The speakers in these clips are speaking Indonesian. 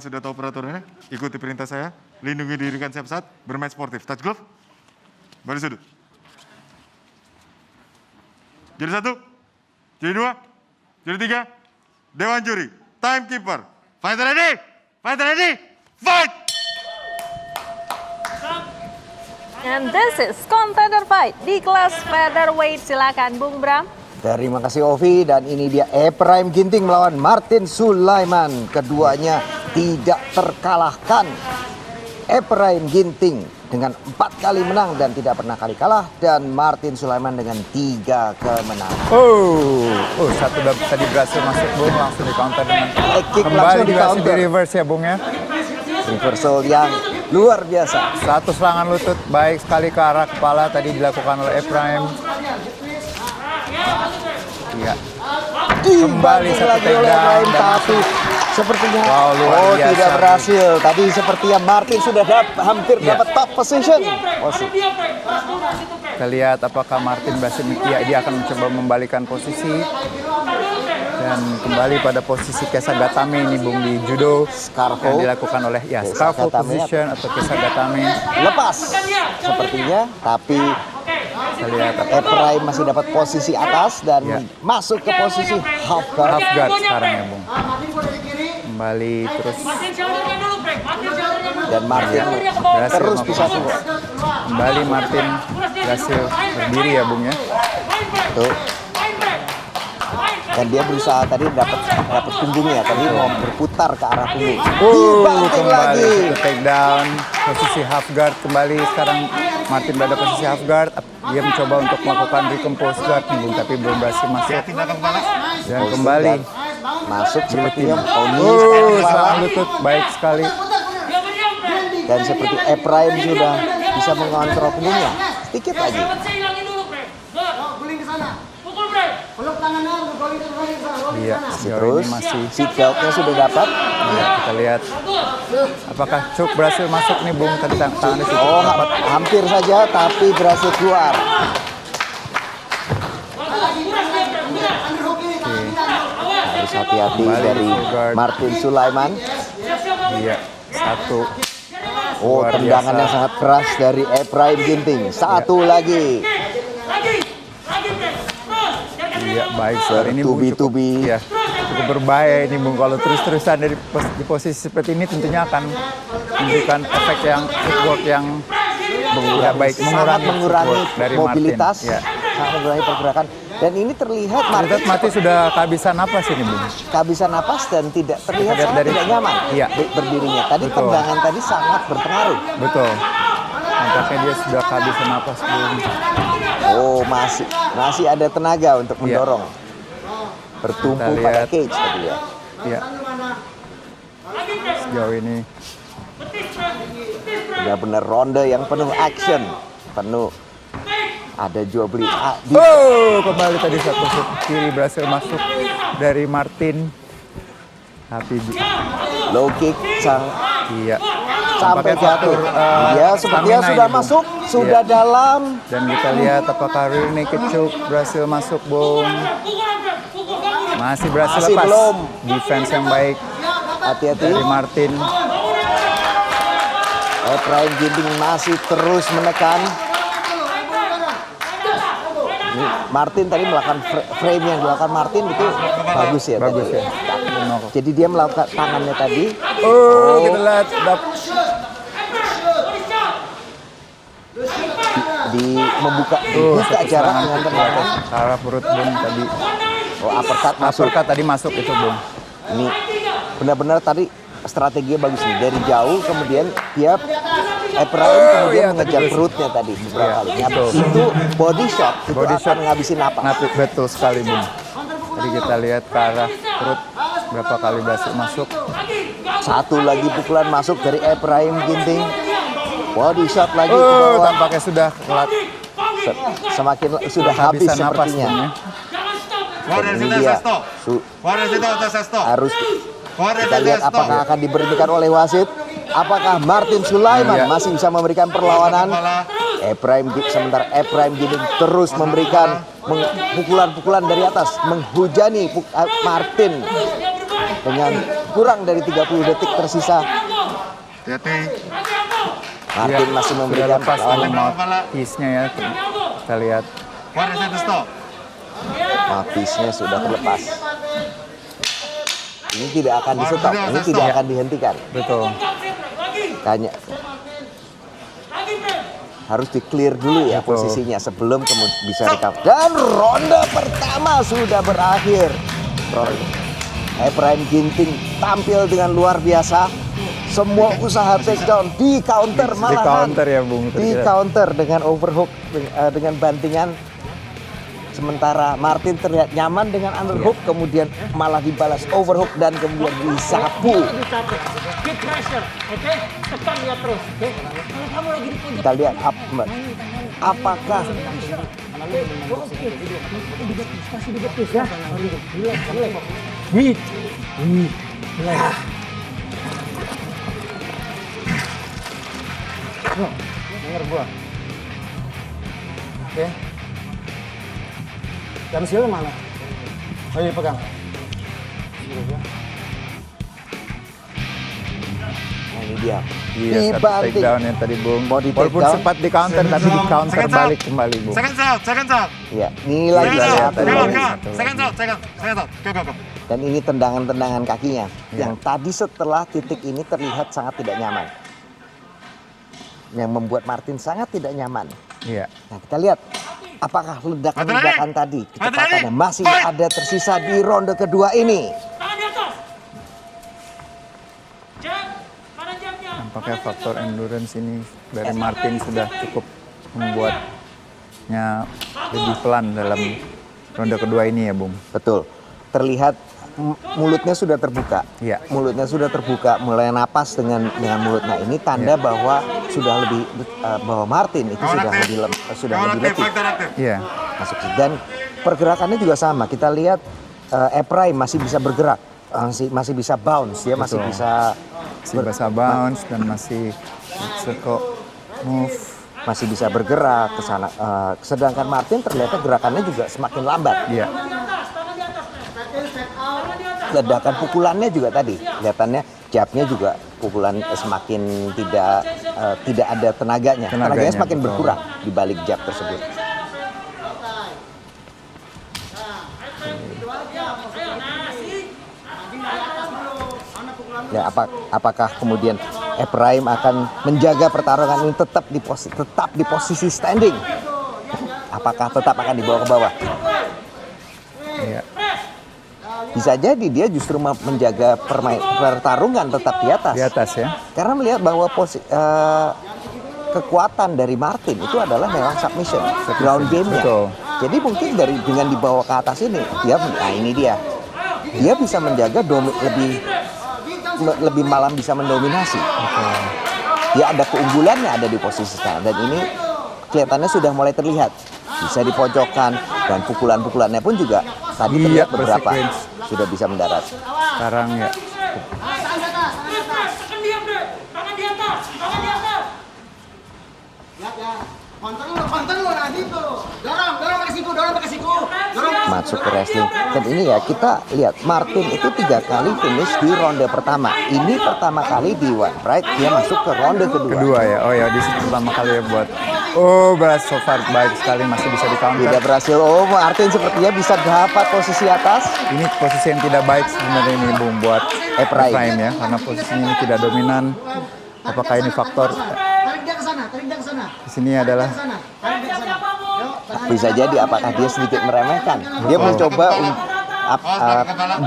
sudah tahu peraturannya, ikuti perintah saya, lindungi diri kan siap saat, bermain sportif. Touch glove, balik sudut. Jadi 1, jadi 2, jadi 3, Dewan Juri, timekeeper, fight ready, fight! And this is contender fight di kelas featherweight. Silakan Bung Bram. Terima kasih Ovi, dan ini dia Ephraim Ginting melawan Martin Sulaiman. Keduanya tidak terkalahkan. Ephraim Ginting dengan 4 kali menang dan tidak pernah kali kalah, dan Martin Sulaiman dengan 3 kemenangan. Satu tadi berhasil masuk Bung, langsung di counter dengan Kick kembali langsung di dikasih di counter. reverse ya Bung ya. Reversal yang luar biasa. Satu serangan lutut baik sekali ke arah kepala tadi dilakukan oleh Ephraim. Iya. Kembali Dibanting satu lagi oleh takedown Ephraim, dan tapi sepertinya luar biasa. tidak berhasil. Tadi sepertinya Martin sudah hampir dapat top position. Kita lihat apakah Martin berhasil. Ya, dia akan mencoba membalikan posisi dan kembali pada posisi Kesagatame ini Bung di judo Scarfo. yang dilakukan oleh Scarfo Kesagatame. position atau Kesagatame. Lepas sepertinya, tapi Kita lihat Ephraim masih dapat posisi atas dan masuk ke posisi half guard. half guard sekarang ya Bung. Kembali terus Dan Martin berhasil terus bisa melakukan. keluar. Kembali Martin berhasil berdiri ya Bung ya. Tuh. Dan dia berusaha tadi dapat punggungnya, tadi mau berputar ke arah punggung. Dibanting Kembali lagi. ke takedown, posisi half guard kembali. Sekarang Martin berada posisi half guard. Dia mencoba untuk melakukan recompose guard nih Bung, tapi belum berhasil masuk. Dan kembali Masuk sepertinya Oni serangan lutut baik sekali. dan seperti Ephraim sudah bisa mengontrol punggungnya. Sedikit lagi. Iya, Masih sejauh terus. ini masih. Seat belt-nya sudah dapat. Ya, kita lihat apakah Cuk berhasil masuk nih Bung, tadi tangannya sudah Oh, dapat. hampir saja tapi berhasil keluar. Harus hati-hati Kembali dari full guard. Martin Sulaiman. Iya, satu. Oh, Luar tendangan biasa. yang sangat keras dari Ephraim Ginting. Satu lagi. Iya, baik sekali ini Bung. Bertubi-tubi. Iya, cukup berbahaya ini Bung. Kalau terus-terusan di posisi seperti ini tentunya akan memberikan efek yang footwork yang baik, Sangat mengurangi footwork dari mobilitas, Martin. Ya. sangat mengurangi pergerakan. Dan ini terlihat Martin Terlihat Martin sudah kehabisan napas ini Bung. kehabisan napas dan tidak terlihat Terlihat sangat dari- tidak nyaman Iya. berdirinya. Tadi Betul. tendangan tadi sangat berpengaruh. Betul. Nampaknya dia sudah kehabisan napas Bung. Oh, masih ada tenaga untuk mendorong. Bertumpu Kita pada lihat. cage tadi ya. Iya. Sejauh ini Benar-benar ronde yang penuh action, penuh ada jual beli. kembali tadi satu shoot kiri berhasil masuk dari Martin. Tapi Low kick iya. sampai Tampaknya jatuh. faktor, Ya, sepertinya stamina sudah ini, Bung. masuk, sudah Iya. dalam. Dan kita lihat apakah rear naked choke berhasil masuk Bung. Masih berhasil Masih lepas. belum. Defense yang baik Hati-hati. dari Martin. Ephraim Ginting masih terus menekan. Ini Martin tadi melakukan frame yang dilakukan Martin itu bagus ya. Bagus tadi. ya. Jadi dia melakukan tangannya tadi. Kita lihat Di membuka satu jarak serangan dengan ke tendangan. arah perut Bung tadi. Oh, uppercut masuk. Uppercut tadi masuk itu Bung. Ini benar-benar tadi strateginya bagus nih. Dari jauh kemudian dia Ephraim kemudian iya, mengejar tadi perutnya tadi beberapa Iya, kali. betul. Itu body shot, itu Body akan shot. ngabisin napas. Betul sekali Bung. Tadi kita lihat ke arah perut berapa kali berhasil masuk. Satu lagi pukulan masuk dari Ephraim Ginting. Body shot lagi ke bawah. Tampaknya sudah kelat. Semakin sudah habis Kehabisan napas sepertinya. Bung, ya. Dan ini dia harus kita lihat apakah akan diberhentikan oleh wasit. Apakah Martin Sulaiman Iya. masih bisa memberikan perlawanan? Sementara Ephraim Ginting terus memberikan pukulan-pukulan dari atas, menghujani Martin dengan kurang dari 30 detik tersisa. Hati-hati. Martin masih Sudah memberikan lepas perlawanan. mouthpiece-nya ya. Kita lihat. One reset to stop. Mouthpiece-nya sudah terlepas. Ini tidak akan di stop, ini tidak akan dihentikan. Betul. Tanya. Harus di clear dulu ya Betul. posisinya sebelum kemudian bisa recover. Dan ronde pertama sudah berakhir. Ephraim Ginting tampil dengan luar biasa. Semua usaha takedown di counter Di malahan. counter ya Bung. Di counter dengan overhook dengan bantingan. Sementara Martin terlihat nyaman dengan underhook, kemudian malah dibalas overhook dan kemudian disapu. Keep pressure, oke? Tekan dia terus, oke? Kalau kamu lagi di pojok, Kita lihat apakah kasih dibetis ya. Wih, relax. Dengar gua. Oke. Jam siapa mana? Oh iya, pegang. Nah, ini dia. Iya, satu Dibanting. takedown yang tadi Bung. Mau di Walaupun takedown. sempat di counter tapi di counter Second balik kembali Bung. Second out, second out. Ya, ini lagi Second out, satu come on, lagi. come on. Second out, second out. Go. Dan ini tendangan-tendangan kakinya yang tadi setelah titik ini terlihat sangat tidak nyaman. Yang membuat Martin sangat tidak nyaman. Iya. Nah, kita lihat apakah ledakan-ledakan tadi kecepatannya masih ada tersisa di ronde kedua ini. Tangan di atas. Jam, mana jamnya? Nampaknya faktor endurance ini dari Martin sudah cukup membuatnya lebih pelan dalam ronde kedua ini ya Bung. Betul. Terlihat mulutnya sudah terbuka. Iya. Mulutnya sudah terbuka, mulai napas dengan mulut. Nah, ini tanda bahwa sudah lebih bahwa Martin itu sudah lebih letih. Iya. Masuk. Dan pergerakannya juga sama. Kita lihat Ephraim masih bisa bergerak, masih bisa bounce, dia masih Betul. bisa Bounce dan masih kok move. masih bisa bergerak ke sana. Sedangkan Martin terlihat gerakannya juga semakin lambat. Iya. Ledakan pukulannya juga tadi kelihatannya jabnya juga pukulan semakin tidak ada tenaganya semakin betul. berkurang di balik jab tersebut. Ya, apakah kemudian Ephraim akan menjaga pertarungan ini tetap di posisi standing? Apakah tetap akan dibawa ke bawah? Iya. Bisa jadi dia justru menjaga pertarungan tetap di atas. Di atas ya. Karena melihat bahwa kekuatan dari Martin itu adalah memang submission, ground game-nya. Betul. Jadi mungkin dengan dibawa ke atas ini, ini dia bisa menjaga lebih malam bisa mendominasi. Dia ada keunggulannya ada di posisi sekarang dan ini kelihatannya sudah mulai terlihat. Bisa dipojokkan dan pukulan-pukulannya pun juga tadi terlihat beberapa sudah bisa mendarat. Sekarang ya. Tekan dia, Bre. Tangan di atas. Tangan di atas. Konten lu nah gitu. Dorong pakai siku. Masuk ke wrestling. Dan ini ya kita lihat Martin itu 3 kali finish di ronde pertama. Ini pertama kali di One Pride dia masuk ke ronde kedua. Ya. Oh ya, di situ pertama kali ya buat. Oh, beras so far baik sekali masih bisa di counter. Tidak berhasil. Oh, Martin sepertinya bisa dapat posisi atas. Ini posisi yang tidak baik sebenarnya ini Bung buat Ephraim ya karena posisinya ini tidak dominan. Apakah ini faktor Tarik dia ke sana. di sini adalah Bisa jadi apakah dia sedikit meremehkan.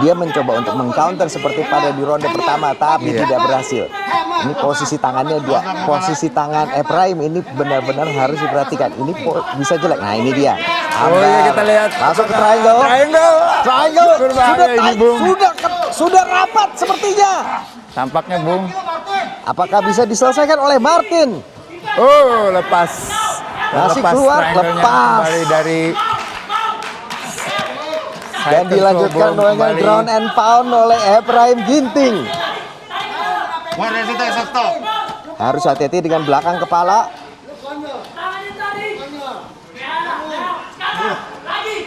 Dia mencoba untuk mengcounter seperti pada di ronde pertama tapi tidak berhasil. Ini posisi tangan Ephraim ini benar-benar harus diperhatikan. Ini bisa jelek. Nah, ini dia. Oh iya, kita lihat. Masuk ke triangle. Berbahaya ini, Bung. Sudah rapat sepertinya. Tampaknya Bung. Apakah bisa diselesaikan oleh Martin? Oh, lepas. Masih keluar, triangle-nya lepas. Kembali dari Dan dilanjutkan dengan ground and pound oleh Ephraim Ginting. One reset to stop. Harus hati-hati dengan belakang kepala. Tangan ditarik. Ya, sekarang. Lagi.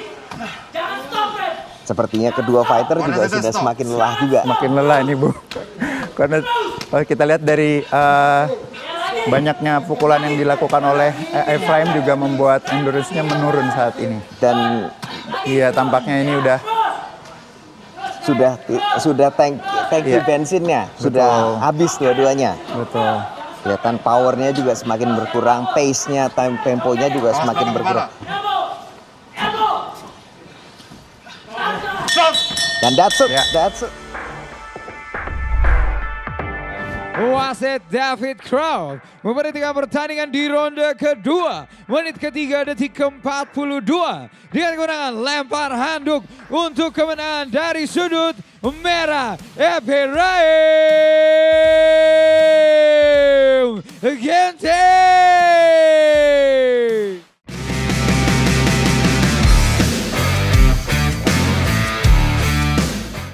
Jangan stop, Bre. Sepertinya kedua fighter juga sudah semakin lelah juga. Makin lelah ini Bu. Karena kalau kita lihat dari banyaknya pukulan yang dilakukan oleh Ephraim juga membuat endurance-nya menurun saat ini. Dan Iya, tampaknya ini udah sudah tangki Iya. bensinnya Betul. sudah habis dua-duanya. betul. Kelihatan powernya juga semakin berkurang, pace-nya, temponya juga semakin berkurang. Dan that's it, Ya. that's it. Wasit David Crow memberhentikan pertandingan di ronde kedua, menit ketiga detik ke-42 dengan kemenangan lempar handuk untuk kemenangan dari sudut merah Ephraim Ginting.